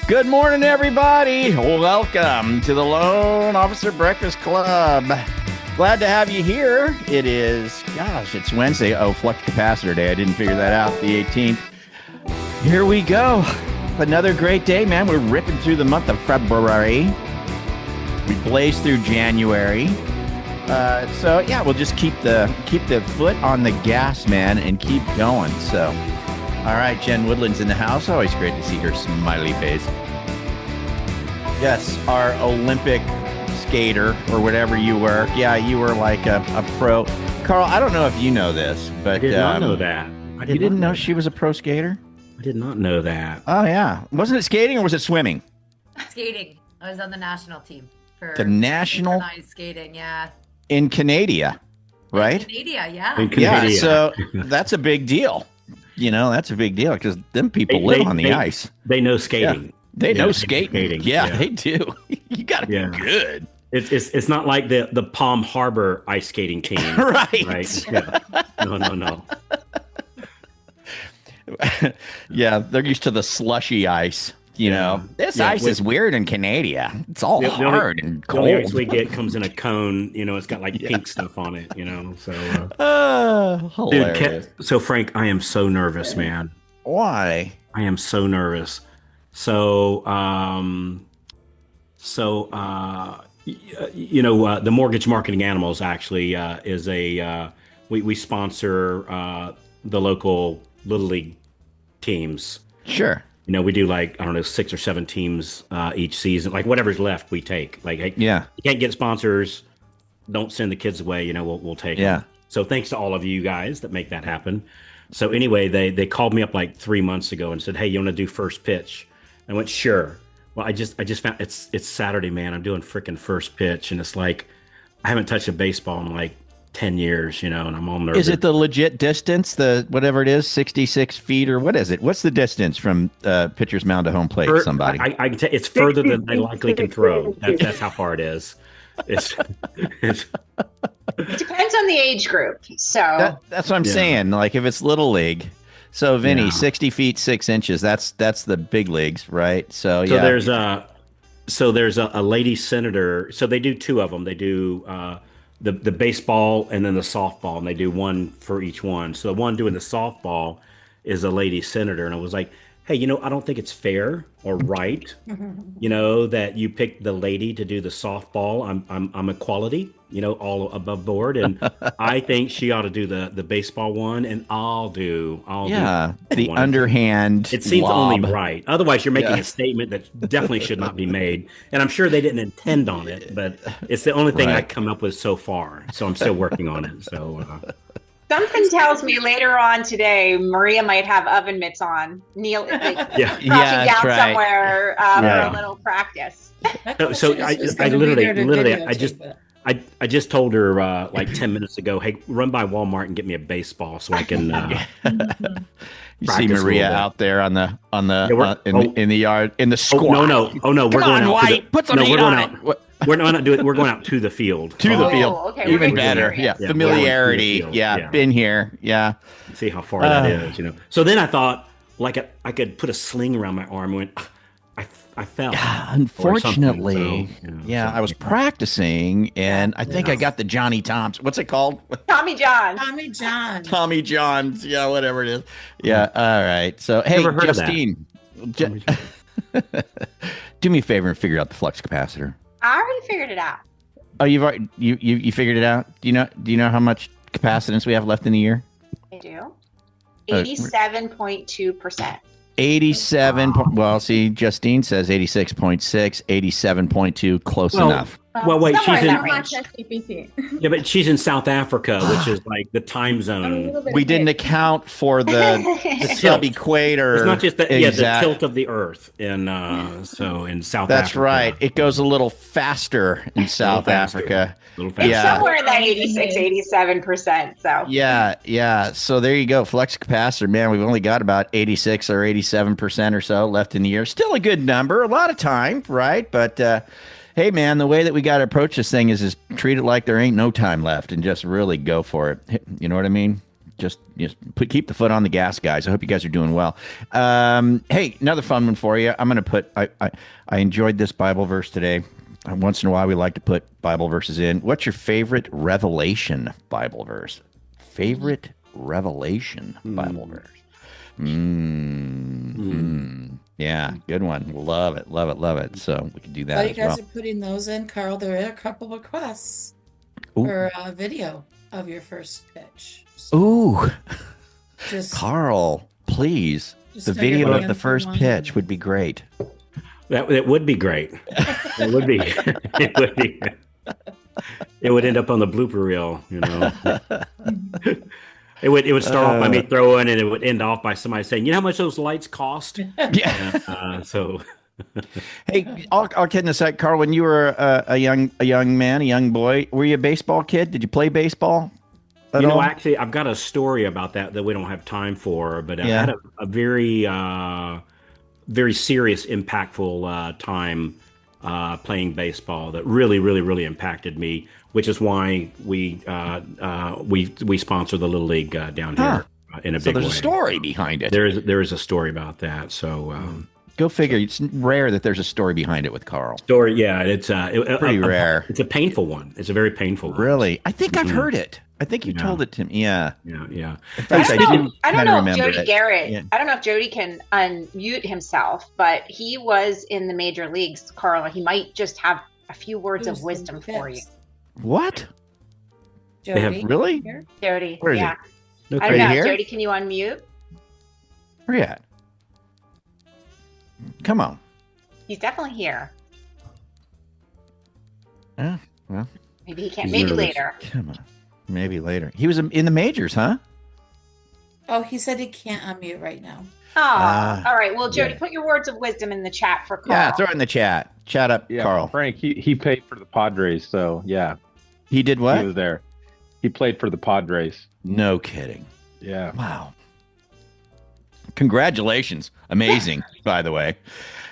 Good morning, everybody. Welcome to the Loan Officer Breakfast Club. Glad to have you here. It's Wednesday. Oh, flux capacitor day. I didn't figure that out. The 18th. Here we go. Another great day, man. We're ripping through the month of February. We blazed through January. We'll just keep the foot on the gas, man, and keep going. So, all right, Jen Woodland's in the house. Always great to see her smiley face. Yes, our Olympic skater or whatever you were. Yeah, you were like a pro. Carl, I don't know if you know this, but I did not know that. You didn't know she was a pro skater? I did not know that. Oh, yeah. Wasn't it skating or was it swimming? Skating. I was on the national team for the national synchronized skating. Yeah. In Canada, right? In Canada, yeah. In Canada. Yeah, so that's a big deal. You know, that's a big deal because them people live on the ice. They know skating. Yeah. They know skating. Yeah, they do. You got to be good. It's not like the Palm Harbor ice skating team. Right. Yeah. No. Yeah, they're used to the slushy ice. You know, this ice is weird in Canada. It's all hard and cold. The only ice we get comes in a cone. You know, it's got like pink stuff on it. You know, so hilarious. Dude, so Frank, I am so nervous, man. Why? I am so nervous. So, the Mortgage Marketing Animals actually is we sponsor the local Little League teams. Sure. You know, we do 6 or 7 teams each season. Like whatever's left, we take. You can't get sponsors. Don't send the kids away. You know, we'll take them. So thanks to all of you guys that make that happen. So anyway, they called me up like 3 months ago and said, "Hey, you want to do first pitch?" I went, "Sure." Well, I just found it's Saturday, man. I'm doing freaking first pitch, and it's like I haven't touched a baseball in like 10 years, you know, and I'm all nervous. Is it the legit distance, the whatever it is, 66 feet, or what is it? What's the distance from pitcher's mound to home plate? Somebody, I can tell it's further than I likely can throw. That's how far it is. It's It depends on the age group. So that's what I'm saying. Like if it's little league. So Vinny, 60 feet 6 inches. That's the big leagues, right? So there's a lady senator. So they do 2 of them. They do the baseball and then the softball, and they do one for each one. So the one doing the softball is a lady senator, and I was like, "Hey, you know, I don't think it's fair or right, you know, that you pick the lady to do the softball. I'm equality, you know, all above board, and I think she ought to do the baseball one, and I'll do the underhand. It seems lob. only right. Otherwise, you're making a statement that definitely should not be made, and I'm sure they didn't intend on it, but it's the only thing I come up with so far. So I'm still working on it. So. Something tells me later on today, Maria might have oven mitts on, crouching down somewhere for a little practice. So I just told her like 10 minutes ago, "Hey, run by Walmart and get me a baseball so I can." You see Maria out there in the yard in the squat. No, we're going out. White. Put some heat on it. We're not doing it. We're going out to the field. Okay. Even better. Yeah. Familiarity. Yeah. Been here. Yeah. See how far that is, you know. So then I thought, like, I could put a sling around my arm and went, I fell. Unfortunately. I was practicing, and I think I got the Johnny Toms. What's it called? Tommy John. Tommy John's. Yeah, whatever it is. Yeah. All right. So, hey, Justine. Do me a favor and figure out the flux capacitor. I already figured it out. Oh, you figured it out? Do you know how much capacitance we have left in the year? I do. 87.2%. 87. Well, see, Justine says 86.6, 87.2, close enough. Well, wait, she's in CPC. Yeah, but she's in South Africa, which is like the time zone. We didn't account for the sub-equator. It's not just the tilt of the Earth in South Africa. That's right. It goes a little faster in South Africa. It's somewhere in that 86, 87%. So yeah. So there you go. Flux capacitor, man. We've only got about 86 or 87% or so left in the year. Still a good number. A lot of time, right? But hey, man, the way that we got to approach this thing is treat it like there ain't no time left and just really go for it. You know what I mean? just keep the foot on the gas, guys. I hope you guys are doing well. Hey, another fun one for you. I'm going to put. I enjoyed this Bible verse today. Once in a while, we like to put Bible verses in. What's your favorite Revelation Bible verse? Favorite Revelation Bible verse? Yeah, good one. Love it, love it, love it. So we can do that. While you guys are putting those in, Carl, there are a couple requests for a video of your first pitch. So Ooh, Carl, please. The video of the first pitch would be great. It would be great. It would be. It would be. It would end up on the blooper reel, you know. It would start off by me throwing, and it would end off by somebody saying, "You know how much those lights cost?" Yeah. So, hey, all kidding aside, Carl, when you were a young man, a young boy, were you a baseball kid? Did you play baseball? Actually, I've got a story about that we don't have time for, but I had a very, very serious, impactful time playing baseball that really, really, really impacted me. Which is why we sponsor the Little League down here in a big way. So there's a story behind it. There is a story about that. So go figure. It's rare that there's a story behind it with Carl. Story, yeah, it's pretty rare. It's a painful one. It's a very painful one. Really, I think I've heard it. I think you told it to me. Yeah. In fact, I don't know if Jody Garrett. Yeah. I don't know if Jody can unmute himself, but he was in the major leagues, Carl. He might just have a few words of wisdom for you. What? Jody, really? Jody, where is he? I don't know. Jody, can you unmute? Where you at? Come on. He's definitely here. Yeah, well. Maybe he can't. Maybe later. Come on. Maybe later. He was in the majors, huh? Oh, he said he can't unmute right now. Oh, all right. Well, Jody, put your words of wisdom in the chat for Carl. Yeah, throw it in the chat. Chat up, Carl. Frank, he paid for the Padres, so yeah. He did what? He was there. He played for the Padres. No kidding. Yeah. Wow. Congratulations. Amazing, by the way.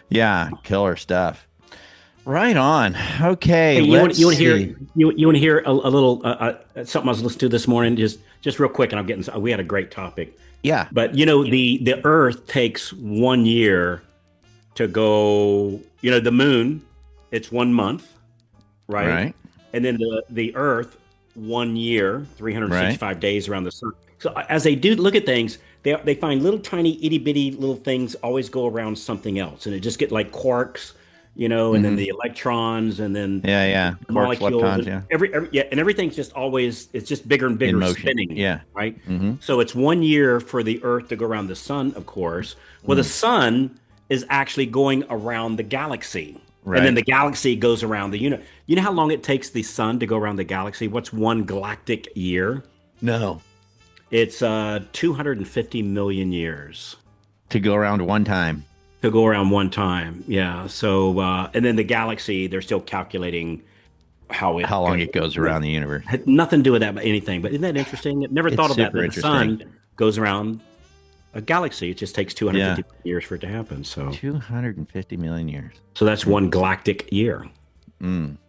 Yeah, killer stuff. Right on. Okay. Hey, you want to hear a little something I was listening to this morning, just real quick, and we had a great topic. Yeah. But the Earth takes 1 year to go. The moon, it's 1 month, right? Right. And then the Earth, 1 year, 365 days around the sun. So as they do look at things, they find little tiny itty bitty little things always go around something else, and it just get like quarks. And then the electrons, and then molecules, and and everything's just always, it's just bigger and bigger spinning, right? Mm-hmm. So it's 1 year for the Earth to go around the sun, of course. Well, the sun is actually going around the galaxy, and then the galaxy goes around the universe. You know how long it takes the sun to go around the galaxy? What's one galactic year? No, it's 250 million years to go around one time. To go around one time, yeah. So, and then the galaxy, they're still calculating how long it goes around the universe. Had nothing to do with that, anything. But isn't that interesting? Never thought of that. The sun goes around a galaxy. It just takes 250 years for it to happen. So 250 million years. So that's one galactic year. And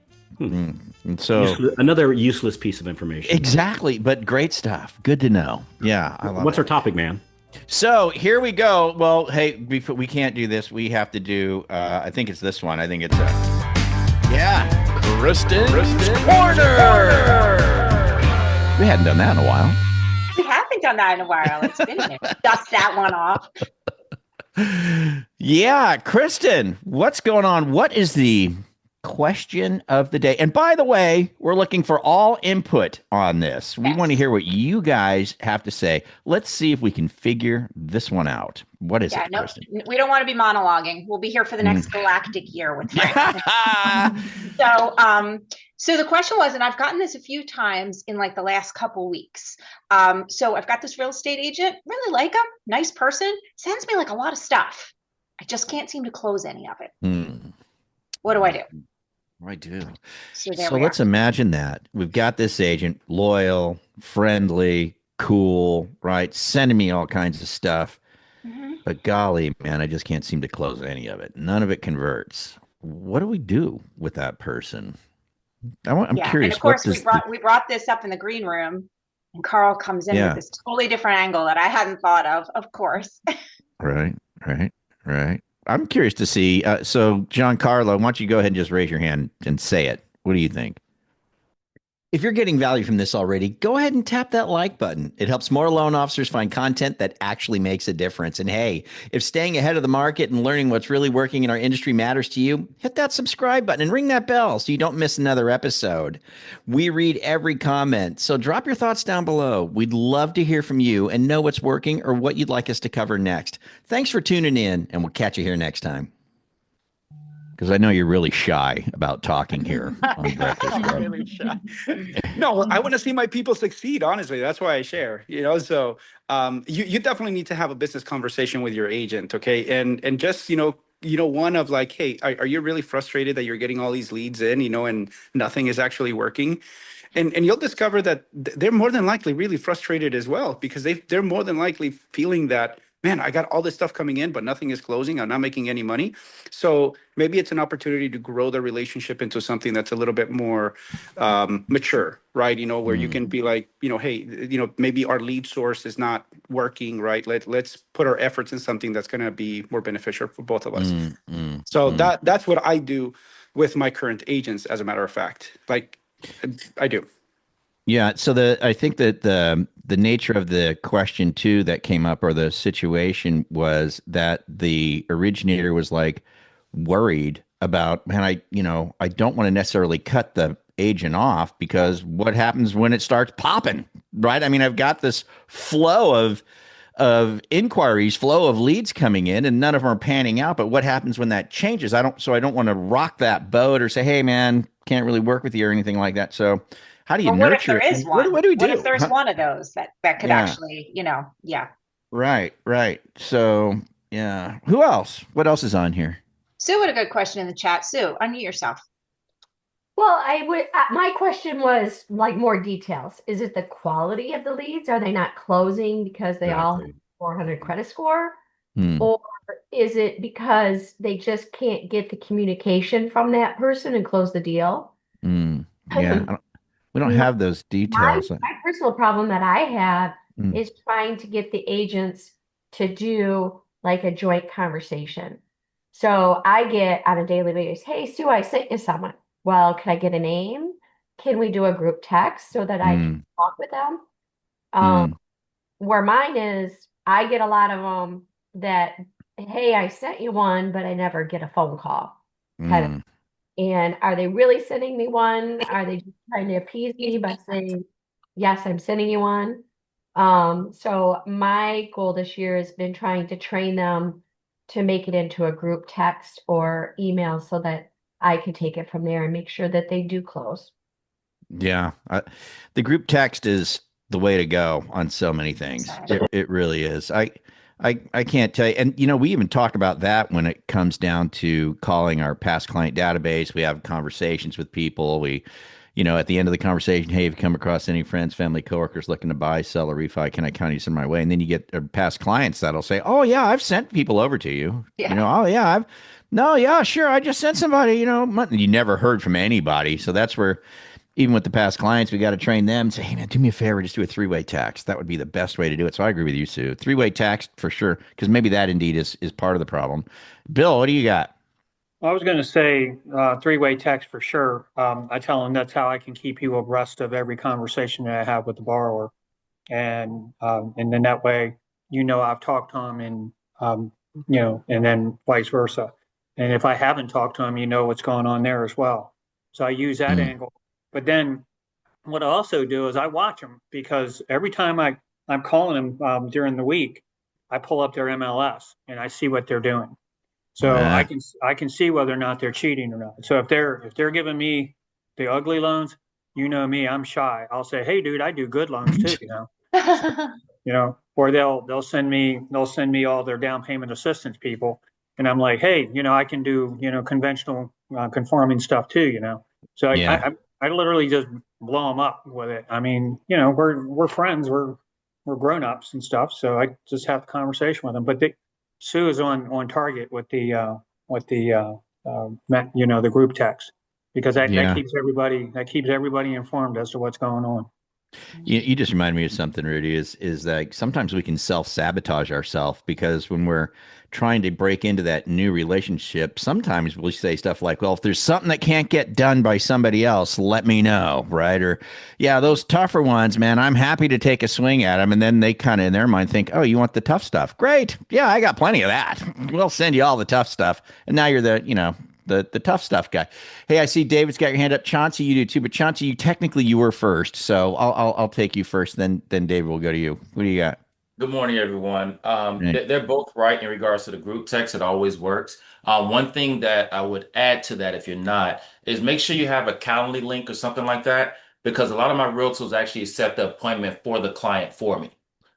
so another useless piece of information. Exactly, but great stuff. Good to know. Yeah, I love What's our topic, man? So here we go. Well, hey, we can't do this. We have to do, I think it's this one. I think it's, Kristen's Corner. We hadn't done that in a while. We haven't done that in a while. It's been a minute. Dust that one off. Yeah, Kristen, what's going on? What is the question of the day? And by the way, we're looking for all input on this. We want to hear what you guys have to say. Let's see if we can figure this one out. What is it, Kristen? We don't want to be monologuing. We'll be here for the next galactic year with Frank. So the question was, and I've gotten this a few times in like the last couple weeks. So I've got this real estate agent, really like him, nice person, sends me like a lot of stuff. I just can't seem to close any of it. What do I do? I do. So let's imagine that. We've got this agent, loyal, friendly, cool, right? Sending me all kinds of stuff. But golly, man, I just can't seem to close any of it. None of it converts. What do we do with that person? I'm curious. And of course, we brought this up in the green room, And Carl comes in with Yeah. this totally different angle that I hadn't thought of course. Right. Right. Right. I'm curious to see. So, Giancarlo, why don't you go ahead and just raise your hand and say it? What do you think? If you're getting value from this already, go ahead and tap that like button. It helps more loan officers find content that actually makes a difference. And hey, if staying ahead of the market and learning what's really working in our industry matters to you, hit that subscribe button and ring that bell so you don't miss another episode. We read every comment, so drop your thoughts down below. We'd love to hear from you and know what's working or what you'd like us to cover next. Thanks for tuning in, and we'll catch you here next time. Because I know you're really shy about talking here on Breakfast Club. Really shy. No, I want to see my people succeed. Honestly, that's why I share. So you definitely need to have a business conversation with your agent, okay? And just one of like, hey, are you really frustrated that you're getting all these leads in, and nothing is actually working? And you'll discover that they're more than likely really frustrated as well, because they're more than likely feeling that, man, I got all this stuff coming in, but nothing is closing. I'm not making any money. So maybe it's an opportunity to grow the relationship into something that's a little bit more mature, right? Where you can be like, hey, maybe our lead source is not working, right? Let's put our efforts in something that's going to be more beneficial for both of us. So that's what I do with my current agents, as a matter of fact. Like, I do. Yeah. So I think that the nature of the question too that came up, or the situation, was that the originator was like worried about, man, I don't want to necessarily cut the agent off, because what happens when it starts popping, right? I mean, I've got this flow of inquiries, flow of leads coming in, and none of them are panning out. But what happens when that changes? I don't want to rock that boat or say, hey man, can't really work with you or anything like that. So how do you Well, what if nurture there it? is What one? do we do? What if there's one of those that could Yeah. actually, yeah. Right. So yeah. Who else? What else is on here? Sue had a good question in the chat. Sue, unmute yourself. Well, I would. My question was like more details. Is it the quality of the leads? Are they not closing because they all have 400 credit score? Or is it because they just can't get the communication from that person and close the deal? Yeah. We don't have those details. My personal problem that I have Mm. is trying to get the agents to do like a joint conversation. So I get on a daily basis, hey, Sue, I sent you someone. Well, can I get a name? Can we do a group text so that I can talk with them? Where mine is, I get a lot of them that, hey, I sent you one, but I never get a phone call. Kind of. And are they really sending me one? Are they just trying to appease me by saying, yes, I'm sending you one? So my goal this year has been trying to train them to make it into a group text or email so that I can take it from there and make sure that they do close. Yeah. The group text is the way to go on so many things. It really is. I can't tell you. And, we even talk about that when it comes down to calling our past client database. We have conversations with people. We, at the end of the conversation, hey, if you come across any friends, family, coworkers looking to buy, sell, or refi, can I count you some my way? And then you get past clients that'll say, oh, yeah, I've sent people over to you. Yeah. Oh, yeah, sure. I just sent somebody, you never heard from anybody. So that's where, even with the past clients, we got to train them. Say, hey, man, do me a favor. Just do a three-way text. That would be the best way to do it. So I agree with you, Sue. Three-way text for sure, because maybe that indeed is part of the problem. Bill, what do you got? I was going to say three-way text for sure. I tell them that's how I can keep you abreast of every conversation that I have with the borrower. And then that way, I've talked to them and then vice versa. And if I haven't talked to them, what's going on there as well. So I use that angle. But then what I also do is I watch them, because every time I'm calling them during the week, I pull up their MLS and I see what they're doing. So I can see whether or not they're cheating or not. So if they're giving me the ugly loans, me, I'm shy. I'll say, hey, dude, I do good loans too, or they'll send me all their down payment assistance people, and I'm like, hey, I can do conventional conforming stuff too, So I literally just blow them up with it. I mean, we're friends, we're grown-ups and stuff, so I just have a conversation with them. But Sue is on target with the group text, because that keeps everybody informed as to what's going on. You just remind me of something, Rudy, is that sometimes we can self-sabotage ourselves because when we're trying to break into that new relationship, sometimes we'll say stuff like, well, if there's something that can't get done by somebody else, let me know, right? Or, yeah, those tougher ones, man, I'm happy to take a swing at them. And then they kind of in their mind think, oh, you want the tough stuff? Great. Yeah, I got plenty of that. We'll send you all the tough stuff. And now you're the tough stuff guy. Hey, I see David's got your hand up. Chauncey, you do too, but Chauncey, you were first, so I'll take you first. Then David will go to you. What do you got? Good morning, everyone. Right. They're both right in regards to the group text. It always works. One thing that I would add to that, if you're not, is make sure you have a Calendly link or something like that, because a lot of my realtors actually set the appointment for the client for me.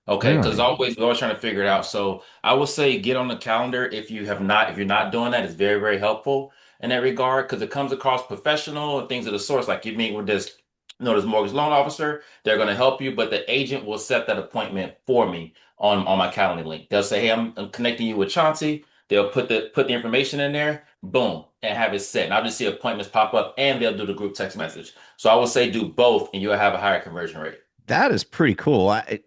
Okay, because Really? we're always trying to figure it out. So I would say get on the calendar if you have not, if you're not doing that, it's very, very helpful in that regard because it comes across professional and things of the sorts. Like you meet with this mortgage loan officer, they're going to help you, but the agent will set that appointment for me on my Calendly link. They'll say, "Hey, I'm connecting you with Chauncey." They'll put the information in there, boom, and have it set. And I'll just see appointments pop up, and they'll do the group text message. So I would say do both, and you'll have a higher conversion rate. That is pretty cool. I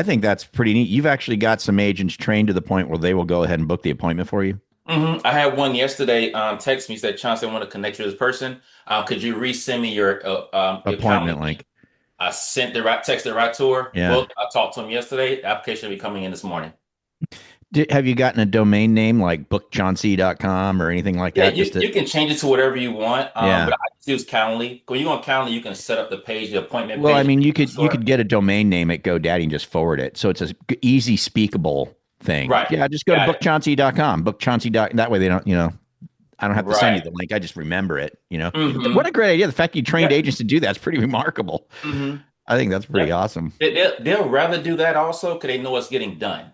think that's pretty neat. You've actually got some agents trained to the point where they will go ahead and book the appointment for you. I had one yesterday text me, said, Chauncey, I want to connect you to this person. Could you resend me your Appointment Calendly link? link. I sent the right text it right to her. Yeah. Book. I talked to him yesterday. The application will be coming in this morning. Have you gotten a domain name like bookchauncey.com or anything like Yeah, that? you can change it to whatever you want. Yeah. But I just use Calendly. When you go on Calendly, you can set up the page, the appointment Well, I page. mean, you could get a domain name at GoDaddy and just forward it. So it's a easy speakable thing. Right. Yeah, just go to Got it. bookchauncey.com. That way they don't, I don't have to send you Right. the link. I just remember it, Mm-hmm. What a great idea. The fact you trained Yeah. agents to do that's pretty remarkable. Mm-hmm. I think that's pretty Yeah. awesome. They'll rather do that also because they know it's getting done.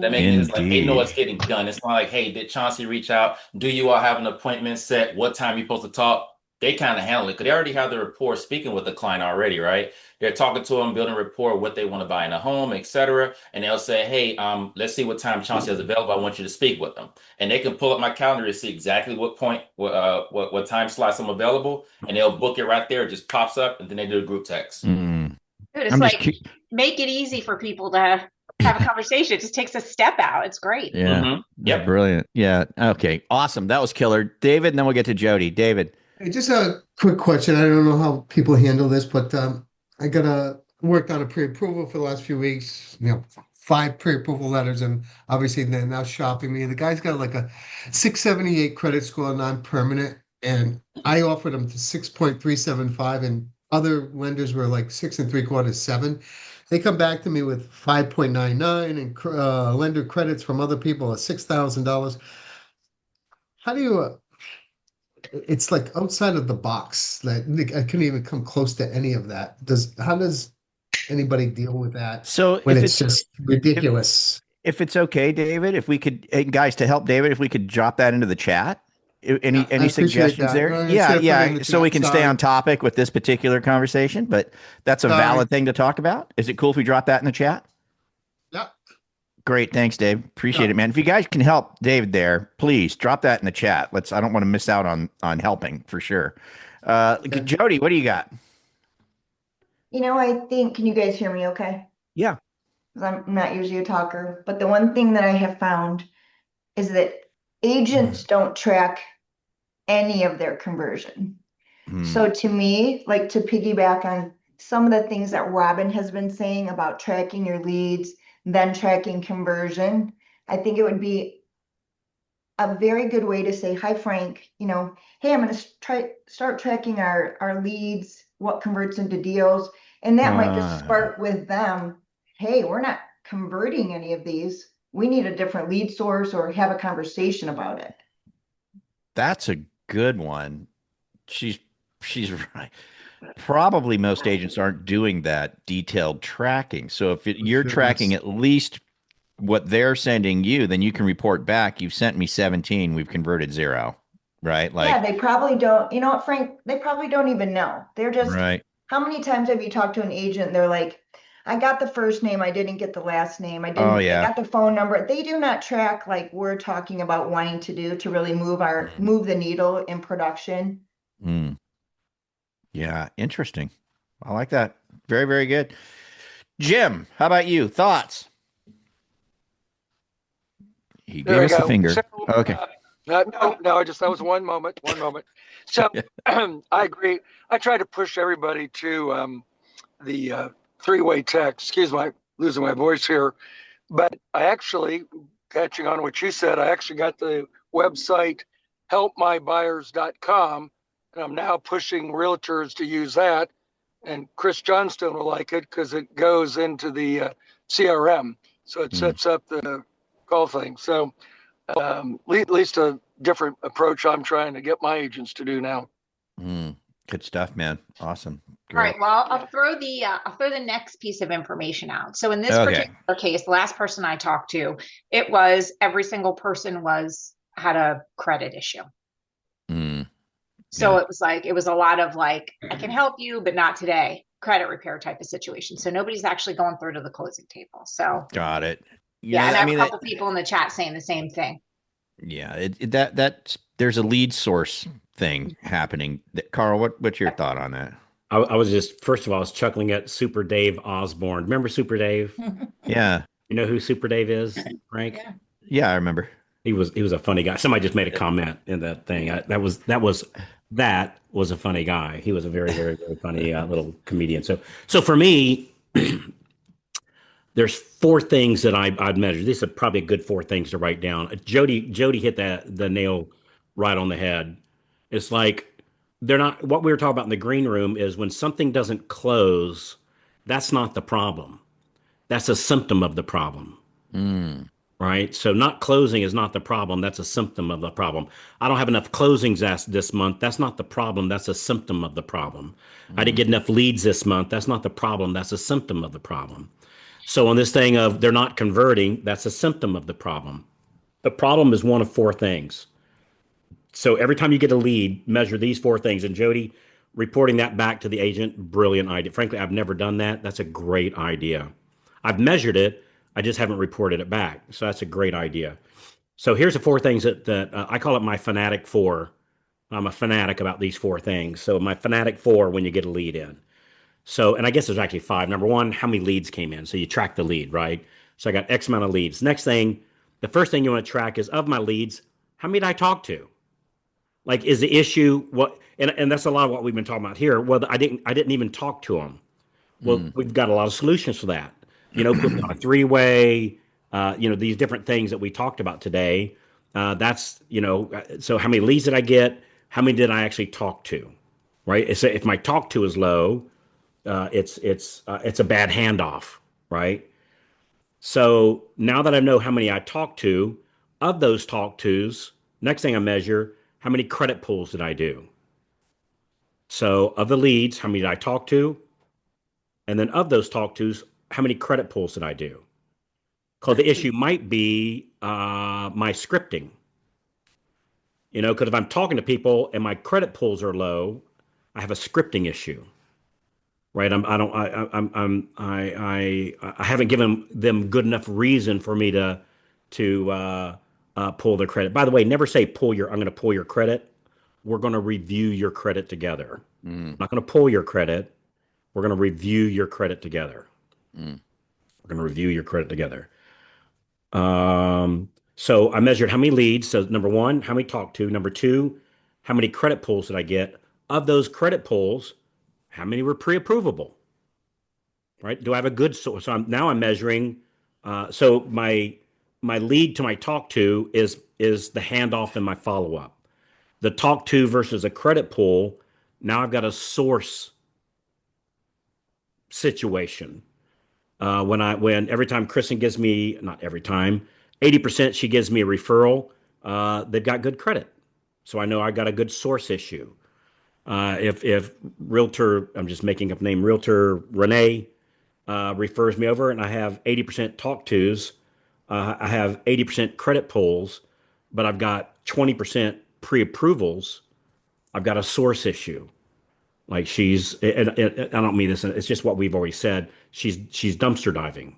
That makes it like they know Indeed. it's getting done. It's not like, hey, did Chauncey reach out? Do you all have an appointment set? What time you supposed to talk? They kind of handle it because they already have the rapport speaking with the client already, right? They're talking to them, building rapport, what they want to buy in a home, etc. And they'll say, hey, let's see what time Chauncey is available. I want you to speak with them. And they can pull up my calendar to see exactly what time slots I'm available, and they'll book it right there. It just pops up, and then they do a group text. Mm. Dude, it's I'm just like make it easy for people to have a conversation. It just takes a step out. It's great. Yeah. Mm-hmm. That's brilliant. Yeah. Okay. Awesome. That was killer. David, and then we'll get to Jody. David. Hey, just a quick question. I don't know how people handle this, but I worked on a pre-approval for the last few weeks. 5 pre-approval letters, and obviously they're now shopping me. The guy's got like a 678 credit score, non-permanent, and I offered him to 6.375, and other lenders were like 6.75, 7. They come back to me with 5.99, and lender credits from other people are $6,000. How do you? It's like outside of the box that I couldn't even come close to any of that. How does anybody deal with that So when if it's just ridiculous? if it's okay, David, if we could, hey, guys, to help David, if we could drop that into the chat. Any I appreciate suggestions that. there? No, Yeah, instead of putting it in yeah. the So we chat, can stay sorry. on topic with this particular conversation, but that's a Sorry. valid thing to talk about. Is it cool if we drop that in the chat? Yeah. Great, thanks, Dave. Appreciate Yeah. it, man. If you guys can help David there, please drop that in the chat. I don't want to miss out on helping for sure. Okay. Jody, what do you got? I think, can you guys hear me okay? Yeah. 'Cause I'm not usually a talker, but the one thing that I have found is that agents don't track any of their conversion. So to me, like to piggyback on some of the things that Robin has been saying about tracking your leads, then tracking conversion, I think it would be a very good way to say, hi, Frank, hey, I'm going to start tracking our leads, what converts into deals. And that might just spark with them, hey, we're not converting any of these. We need a different lead source or have a conversation about it. That's a good one. She's right. Probably most agents aren't doing that detailed tracking. So if you're tracking at least what they're sending you, then you can report back. You've sent me 17. We've converted 0. Right? Yeah, they probably don't. You know what, Frank? They probably don't even know. They're just, right. How many times have you talked to an agent? They're like, I got the first name. I didn't get the last name. I got the phone number. They do not track like we're talking about wanting to do to really move the needle in production. Yeah. Interesting. I like that. Very, very good. Jim, how about you? Thoughts? He There gave we us the go. finger. So, Okay. no, just that was one moment. One moment. So I agree. I try to push everybody to the three-way text. Excuse my losing my voice here, but I actually, catching on what you said, I actually got the website helpmybuyers.com, and I'm now pushing realtors to use that. And Chris Johnstone will like it because it goes into the CRM, so it sets up the call thing. So at least a different approach I'm trying to get my agents to do now. Good stuff, man. Awesome. All right. Great. Well, I'll throw the next piece of information out. So in this Okay. particular case, the last person I talked to, it was every single person had a credit issue. So it was a lot of like, I can help you, but not today. Credit repair type of situation. So nobody's actually going through to the closing table. So Got it. and I have a couple people in the chat saying the same thing. Yeah, that there's a lead source thing happening. Carl, what's your thought on that? I was just, first of all, I was chuckling at Super Dave Osborne. Remember Super Dave? Yeah. You know who Super Dave is, Frank? Yeah, I remember. He was a funny guy. Somebody just made a comment in that thing. That was a funny guy. He was a very, very, very funny little comedian. So for me, there's four things that I'd measure. These are probably a good four things to write down. Jody hit the nail right on the head. It's like they're not, what we were talking about in the green room is when something doesn't close, that's not the problem. That's a symptom of the problem. Right? So not closing is not the problem. That's a symptom of the problem. I don't have enough closings this month. That's not the problem. That's a symptom of the problem. I didn't get enough leads this month. That's not the problem. That's a symptom of the problem. So on this thing of they're not converting, that's a symptom of the problem. The problem is one of four things. So every time you get a lead, measure these four things. And Jody, reporting that back to the agent, brilliant idea. Frankly, I've never done that. That's a great idea. I've measured it. I just haven't reported it back. So that's a great idea. So here's the four things that I call it my fanatic four. I'm a fanatic about these four things. So my fanatic four when you get a lead in. So, and I guess there's actually five. Number one, how many leads came in? So you track the lead, right? So I got X amount of leads. Next thing, the first thing you want to track is of my leads, how many did I talk to? Like, is the issue what? And that's a lot of what we've been talking about here. Well, I didn't even talk to them. Well, we've got a lot of solutions for that. Putting on a three-way, these different things that we talked about today. That's, so how many leads did I get? How many did I actually talk to? Right? So if my talk to is low, it's a bad handoff, right? So now that I know how many I talked to, of those talk tos, next thing I measure, how many credit pulls did I do? So of the leads, how many did I talk to? And then of those talk tos, how many credit pulls did I do? Because the issue might be my scripting. Because if I'm talking to people and my credit pulls are low, I have a scripting issue. Right? I haven't given them good enough reason for me to pull their credit. By the way, never say I'm going to pull your credit. We're going to review your credit together. I'm not going to pull your credit. We're going to review your credit together. We're going to review your credit together. So I measured how many leads. So number one, how many talked to. Number two, how many credit pulls did I get? Of those credit pulls, how many were pre-approvable? Right? Do I have a good source? So I'm measuring. So my lead to my talk to is the handoff and my follow-up. The talk to versus a credit pull. Now I've got a source situation. When every time Kristen gives me, not every time, 80% she gives me a referral, they've got good credit. So I know I got a good source issue. If Realtor, I'm just making up name, Realtor Renee refers me over and I have 80% talk tos, I have 80% credit pulls, but I've got 20% pre-approvals, I've got a source issue. Like and I don't mean this, it's just what we've already said. She's dumpster diving,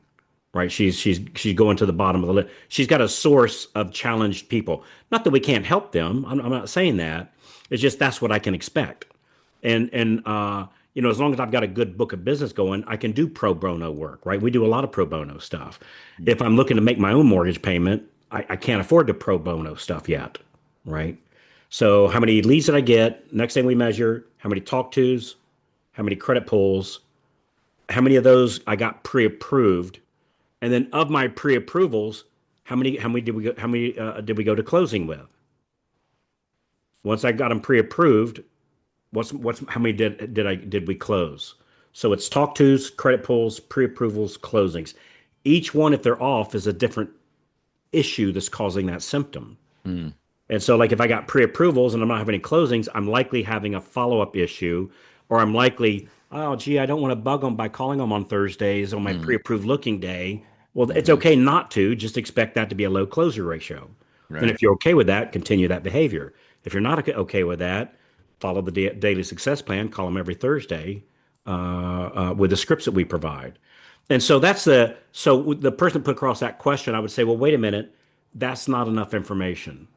right? She's going to the bottom of the list. She's got a source of challenged people. Not that we can't help them. I'm not saying that. It's just that's what I can expect. And as long as I've got a good book of business going, I can do pro bono work, right? We do a lot of pro bono stuff. If I'm looking to make my own mortgage payment, I can't afford the pro bono stuff yet, right? So how many leads did I get? Next thing we measure, how many talk-tos, how many credit pulls, how many of those I got pre-approved, and then of my pre-approvals, how many did we go to closing with? Once I got them pre-approved, how many did we close? So it's talk-tos, credit pulls, pre-approvals, closings. Each one, if they're off, is a different issue that's causing that symptom. And so, like, if I got pre-approvals and I'm not having any closings, I'm likely having a follow-up issue, or I'm likely, oh, gee, I don't want to bug them by calling them on Thursdays on my pre-approved looking day. Well, it's okay not to. Just expect that to be a low closure ratio. Right. And if you're okay with that, continue that behavior. If you're not okay with that, follow the daily success plan. Call them every Thursday with the scripts that we provide. And so so the person put across that question, I would say, well, wait a minute, that's not enough information.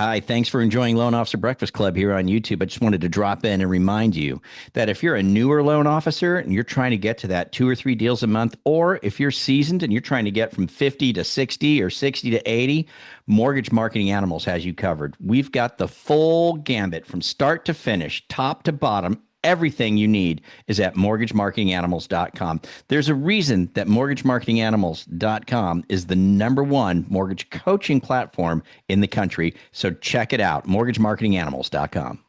Hi, thanks for enjoying Loan Officer Breakfast Club here on YouTube. I just wanted to drop in and remind you that if you're a newer loan officer and you're trying to get to that 2 or 3 deals a month, or if you're seasoned and you're trying to get from 50 to 60 or 60 to 80, Mortgage Marketing Animals has you covered. We've got the full gambit from start to finish, top to bottom. Everything you need is at mortgagemarketinganimals.com. There's a reason that mortgagemarketinganimals.com is the #1 mortgage coaching platform in the country. So check it out, mortgagemarketinganimals.com.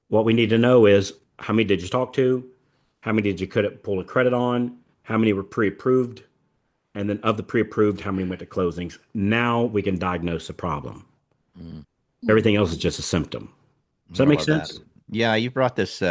What we need to know is how many did you talk to? How many did you pull a credit on? How many were pre-approved? And then of the pre-approved, how many went to closings? Now we can diagnose the problem. Everything else is just a symptom. Does that make sense? Yeah, you brought this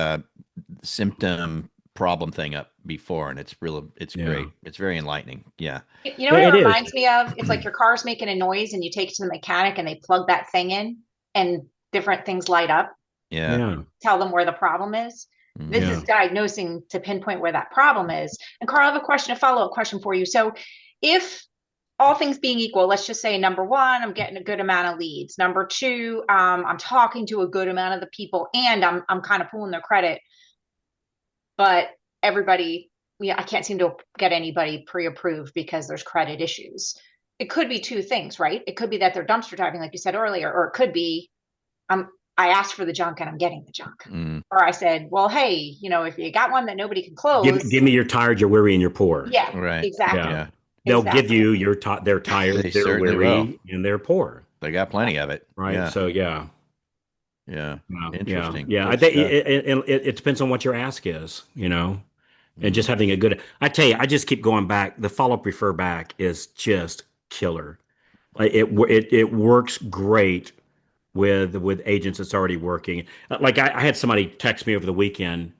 symptom problem thing up before, and it's great. It's very enlightening. Yeah. You know what it reminds me of? It's like your car's making a noise and you take it to the mechanic and they plug that thing in and different things light up. Yeah. Tell them where the problem is. This is diagnosing to pinpoint where that problem is. And Carl, I have a follow-up question for you. So if all things being equal, let's just say #1, I'm getting a good amount of leads. #2, I'm talking to a good amount of the people and I'm kind of pulling their credit, but everybody, I can't seem to get anybody pre-approved because there's credit issues. It could be 2 things, right? It could be that they're dumpster diving, like you said earlier, or it could be, I asked for the junk and I'm getting the junk. Or I said, well, hey, if you got one that nobody can close. Give me you're tired, you're weary, and you're poor. Yeah, right. Exactly. Yeah. They'll give you they're tired, they're weary, and they're poor. They got plenty of it. Right. Yeah. So Yeah. Interesting. Yeah. I think it depends on what your ask is, and just having a good, I tell you, I just keep going back. The follow-up refer back is just killer. Like it works great with agents that's already working. Like I had somebody text me over the weekend,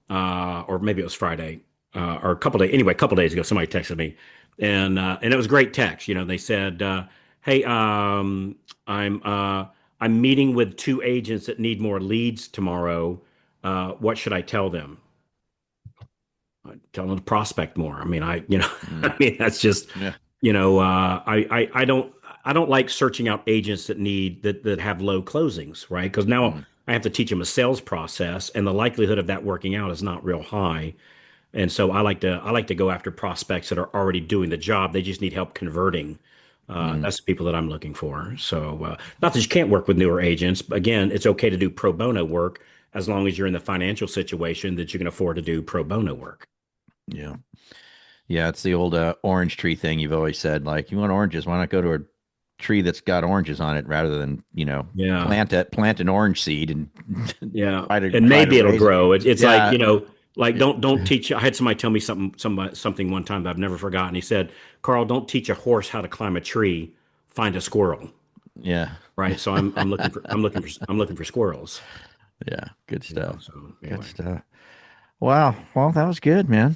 or maybe it was Friday, or a couple days ago, somebody texted me. And it was a great text. They said, "Hey, I'm meeting with 2 agents that need more leads tomorrow. What should I tell them?" I tell them to prospect more. I mean, I mean that's just, I don't like searching out agents that have low closings, right? Because now I have to teach them a sales process, and the likelihood of that working out is not real high. And so I like to go after prospects that are already doing the job. They just need help converting. That's the people that I'm looking for. So not that you can't work with newer agents, but again, it's okay to do pro bono work as long as you're in the financial situation that you can afford to do pro bono work. Yeah. Yeah. It's the old orange tree thing you've always said, like, you want oranges, why not go to a tree that's got oranges on it rather than, plant an orange seed and maybe it'll grow. It's like, don't teach. I had somebody tell me something one time that I've never forgotten. He said, "Carl, don't teach a horse how to climb a tree. Find a squirrel." Yeah. Right. So I'm looking for squirrels. Yeah. Good stuff. Good stuff. Wow. Well, that was good, man.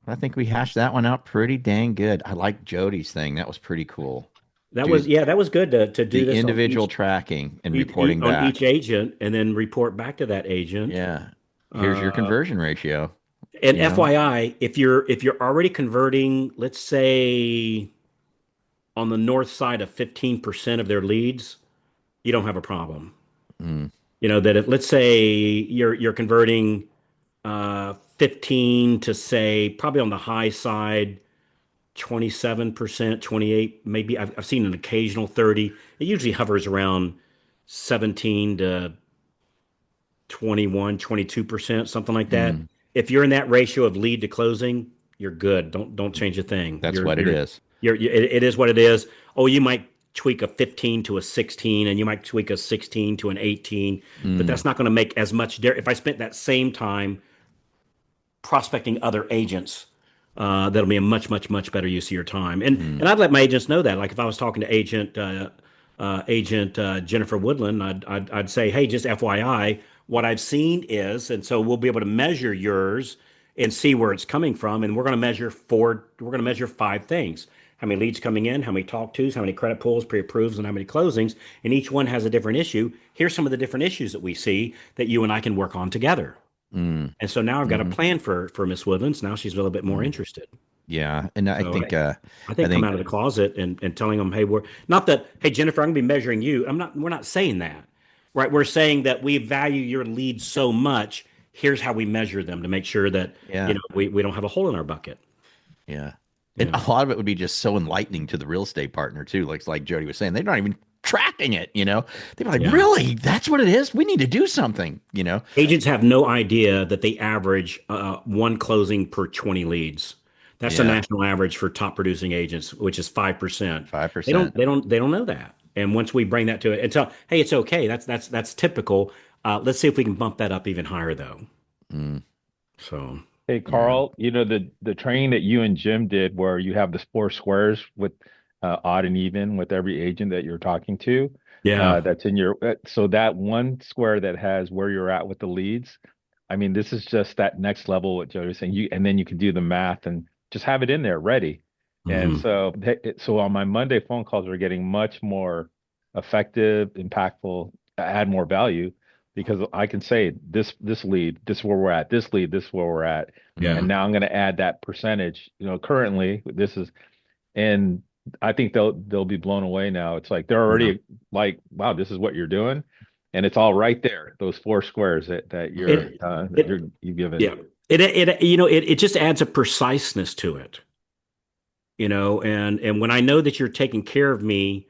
I think we hashed that one out pretty dang good. I like Jody's thing. That was pretty cool. That was good to do the individual tracking and reporting back on each agent, and then report back to that agent. Yeah. Here's your conversion ratio. And FYI, if you're already converting, let's say on the north side of 15% of their leads, you don't have a problem. That if, let's say you're converting 15 to say probably on the high side, 27%, 28, maybe I've seen an occasional 30. It usually hovers around 17 to 21, 22%, something like that. Mm, If you're in that ratio of lead to closing, you're good. Don't change a thing. that's what it is. It is what it is. Oh, you might tweak a 15 to a 16 and you might tweak a 16 to an 18, but Mm, that's not going to make as much if I spent that same time prospecting other agents, that'll be a much, much, much better use of your time. And I'd let my agents know that. Like if I was talking to agent Jennifer Woodland, I'd say, hey, just FYI, what I've seen is, and so we'll be able to measure yours and see where it's coming from. And we're going to measure 5 things. How many leads coming in, how many talk-tos, how many credit pulls, pre-approves, and how many closings. And each one has a different issue. Here's some of the different issues that we see that you and I can work on together. mm, And so now I've got a mhm, plan for Miss Woodlands. Now she's a little bit more mm. interested. Yeah, and I So think I think come out of the closet and telling them, hey, we're not that, hey, Jennifer, I'm gonna be measuring you. We're not saying that, right? We're saying that we value your leads so much. Here's how we measure them to make sure that, yeah, we don't have a hole in our bucket. yeah. And Yeah. a lot of it would be just so enlightening to the real estate partner too. Like Jody was saying, they're not even tracking it, you know. They'd be like, Yeah. really? That's what it is? We need to do something, you know. Agents have no idea that they average one closing per 20 leads. That's the Yeah, national average for top producing agents, which is 5%. 5%. They don't know that. And once we bring that to it and tell, hey, it's okay. That's typical. Let's see if we can bump that up even higher though. Mm, So Hey, yeah. Carl, the training that you and Jim did where you have the 4 squares with odd and even with every agent that you're talking to, yeah, that's in your so that one square that has where you're at with the leads. I mean, this is just that next level what Joe was saying. And then you can do the math and just have it in there ready. And hmm so on my Monday phone calls, we're getting much more effective, impactful, add more value because I can say this lead, this is where we're at, this lead, this is where we're at. yeah. And Mm, now I'm going to add that percentage. Currently this is, and I think they'll be blown away now. It's like they're Yeah. already like, wow, this is what you're doing. And it's all right there, those 4 squares that It it you've given. yeah. It just adds a preciseness to it. And when I know that you're taking care of me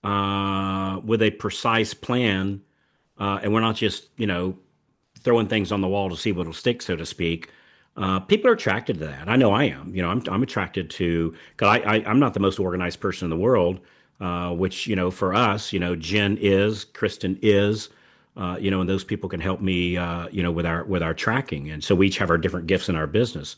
with a precise plan, and we're not just, throwing things on the wall to see what'll stick, so to speak. People are attracted to that. I know I am. I'm attracted to because I'm not the most organized person in the world, which for us, Jen is, Kristen is, and those people can help me, with our tracking, and so we each have our different gifts in our business,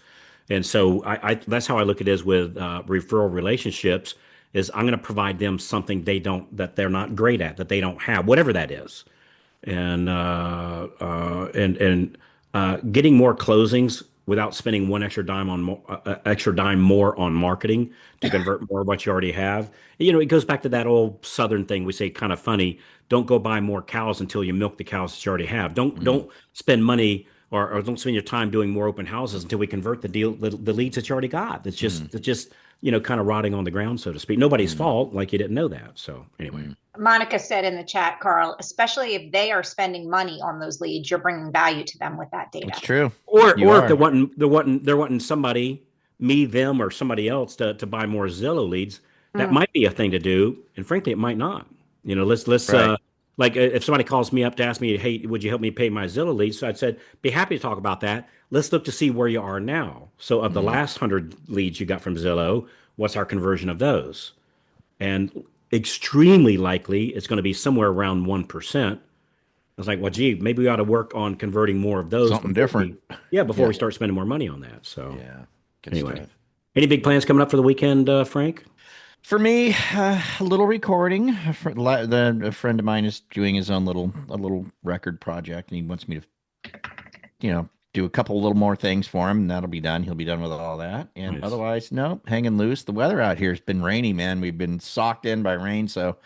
and so I that's how I look at it is with referral relationships. Is I'm going to provide them something that they're not great at, that they don't have, whatever that is and getting more closings without spending one extra dime more on marketing to convert more of what you already have. It goes back to that old Southern thing we say, kind of funny. Don't go buy more cows until you milk the cows that you already have. Don't mm, don't spend money or don't spend your time doing more open houses until we convert the leads that you already got. mm, That's just kind of rotting on the ground, so to speak. Nobody's mm, fault, like you didn't know that. So anyway. mm. Monica said in the chat, Carl, especially if they are spending money on those leads, you're bringing value to them with that It's data. true. You Or if are. they're wanting somebody, me, them, or somebody else to buy more Zillow leads, that Mm. might be a thing to do. And frankly, it might not. Let's Right. like if somebody calls me up to ask me, hey, would you help me pay my Zillow leads? So I'd said, be happy to talk about that. Let's look to see where you are now. So of the Mm, last 100 leads you got from Zillow, what's our conversion of those? And extremely likely it's going to be somewhere around 1%. I was like, well, gee, maybe we ought to work on converting more of those something different. before Yeah. we start spending more money on that. So Yeah. Good anyway, stuff. any big plans coming up for the weekend, Frank? For me, a little recording. A friend of mine is doing his own a little record project, and he wants me to, do a couple little more things for him, and that'll be done. He'll be done with all that. And Nice. otherwise, no, hanging loose. The weather out here has been rainy, man. We've been socked in by rain, so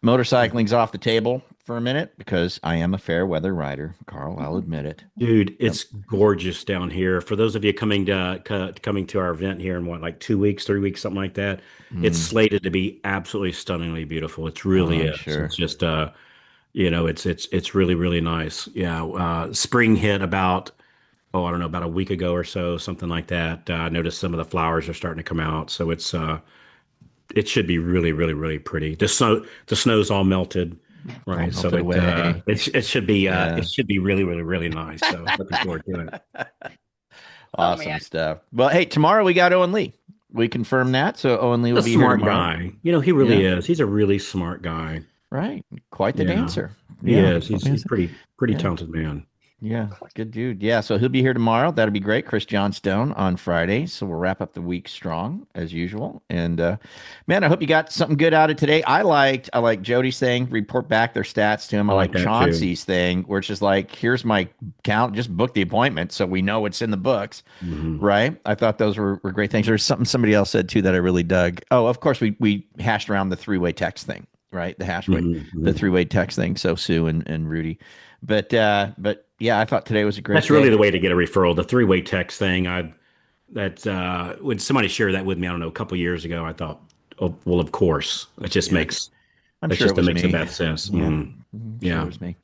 motorcycling's off the table for a minute because I am a fair weather rider, Carl. I'll admit it. Dude, Yep. it's gorgeous down here. For those of you coming to our event here in what, like 2 weeks, 3 weeks, something like that, it's Mm. slated to be absolutely stunningly beautiful. It really I'm is. sure. It's just it's really, really nice. Yeah. Spring hit about, I don't know, about a week ago or so, something like that. I noticed some of the flowers are starting to come out, so it should be really, really, really pretty. The snow's all melted, right? All So melted away. it should be Yeah. it should be really, really, really nice. So looking forward to it. Awesome man. stuff. Well, hey, tomorrow we got Owen Lee. We confirmed that, so Owen Lee will A be here smart tomorrow. guy. He really Yeah. is. He's a really smart guy. Right, quite the Yeah. dancer. He Yeah. is. He's pretty Yeah. talented man. Yeah, good dude. Yeah, so he'll be here tomorrow. That'll be great. Chris Johnstone on Friday. So we'll wrap up the week strong as usual. And man, I hope you got something good out of today. I like Jody's thing, report back their stats to him. I like that too. Chauncey's thing, where it's just like, here's my count, just book the appointment so we know it's in the books. Mhm. Right. I thought those were great things. There's something somebody else said too that I really dug. Oh, of course, we hashed around the three-way text thing, right? The three-way text thing. So Sue and Rudy. But yeah, I thought today was a great That's day. really the way to get a referral. The three-way text thing. When somebody shared that with me, I don't know, a couple years ago, I thought, oh, well, of course, it just makes. I'm That sure just it was makes me. the best sense. Yeah. Mm. I'm Yeah. sure it was me.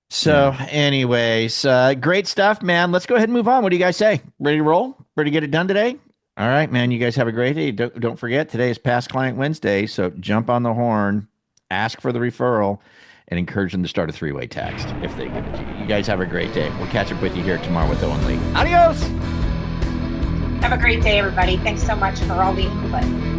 So, anyways, great stuff, man. Let's go ahead and move on. What do you guys say? Ready to roll? Ready to get it done today? All right, man. You guys have a great day. Don't forget, today is Past Client Wednesday, so jump on the horn, ask for the referral, and encourage them to start a three-way text if they give it to you. You guys have a great day. We'll catch up with you here tomorrow with Owen Lee. Adios. Have a great day, everybody. Thanks so much for all the input.